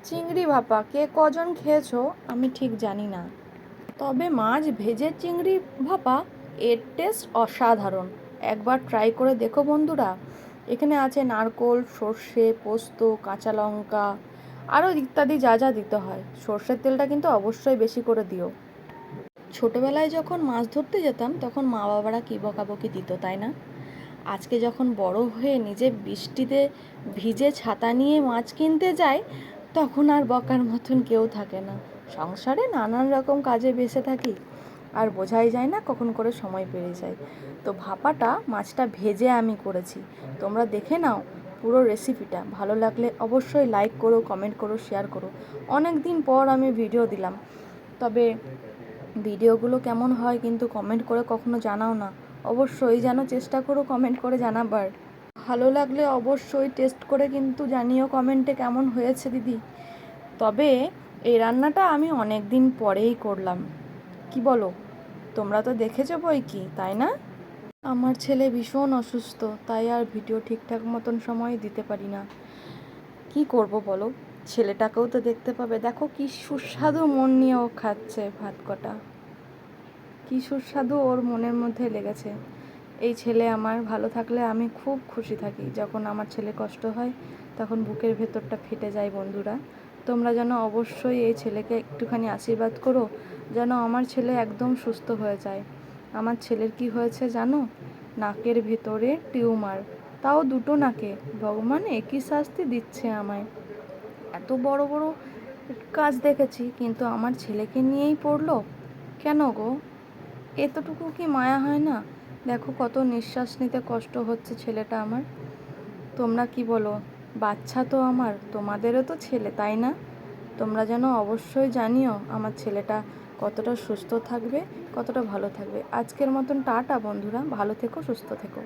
চিংড়ি ভাপা কে কজন খেয়েছো আমি ঠিক জানি না, তবে মাছ ভেজে চিংড়ি ভাপা এর টেস্ট অসাধারণ। একবার ট্রাই করে দেখো বন্ধুরা। এখানে আছে নারকোল, সর্ষে, পোস্ত, কাঁচা লঙ্কা, আরও ইত্যাদি যা যা দিতে হয়। সর্ষের তেলটা কিন্তু অবশ্যই বেশি করে দিও। ছোটবেলায় যখন মাছ ধরতে যেতাম তখন মা বাবারা কী বকাবকি দিত, তাই না? আজকে যখন বড় হয়ে নিজে বৃষ্টিতে ভিজে ছাতা নিয়ে মাছ কিনতে যাই, তখন আর বকার মতন কেউ থাকে না। সংসারে নানান রকম কাজে বেঁচে থাকি, আর বোঝাই যায় না কখন করে সময় পেরিয়ে যায়। তো ভাপাটা মাছটা ভেজে আমি করেছি, তোমরা দেখে নাও পুরো রেসিপিটা। ভালো লাগলে অবশ্যই লাইক করো, কমেন্ট করো, শেয়ার করো। অনেক দিন পর আমি ভিডিও দিলাম, তবে ভিডিওগুলো কেমন হয় কিন্তু কমেন্ট করে কখনো জানাও না। অবশ্যই যেন চেষ্টা করো কমেন্ট করে জানাবার। ভালো লাগলে অবশ্যই টেস্ট করে কিন্তু জানিও কমেন্টে কেমন হয়েছে দিদি। তবে এই রান্নাটা আমি অনেক দিন পরেই করলাম, কি বলো? তোমরা তো দেখেছো বই কি, তাই না? আমার ছেলে ভীষণ অসুস্থ, তাই আর ভিডিও ঠিকঠাক মতন সময় দিতে পারি না। কি করব বলো, ছেলেটাকেও তো দেখতে পাবে। দেখো কি সুস্বাদু মন নিয়ে ও খাচ্ছে ভাত কটা, কি সুস্বাদু ওর মনের মধ্যে লেগেছে। এই ছেলে আমার ভালো থাকলে আমি খুব খুশি থাকি। যখন আমার ছেলে কষ্ট হয় তখন বুকের ভেতরটা ফেটে যায় বন্ধুরা। তোমরা যেন অবশ্যই এই ছেলেকে একটুখানি আশীর্বাদ করো, যেন আমার ছেলে একদম সুস্থ হয়ে যায়। আমার ছেলের কি হয়েছে জানো? নাকের ভেতরে টিউমার, তাও দুটো নাকে। ভগবান একই শাস্তি দিচ্ছে আমায়। এত বড় বড় কাজ দেখেছি, কিন্তু আমার ছেলেকে নিয়েই পড়লো কেন গো? এতটুকু কি মায়া হয় না? দেখো কত নিঃশ্বাস নিতে কষ্ট হচ্ছে ছেলেটা আমার। তোমরা কি বলো? বাচ্চা তো আমার, তোমাদেরও তো ছেলে, তাই না? তোমরা যেন অবশ্যই জানিও আমার ছেলেটা কতটা সুস্থ থাকবে, কতটা ভালো থাকবে। আজকের মতন টাটা বন্ধুরা, ভালো থেকো, সুস্থ থেকো।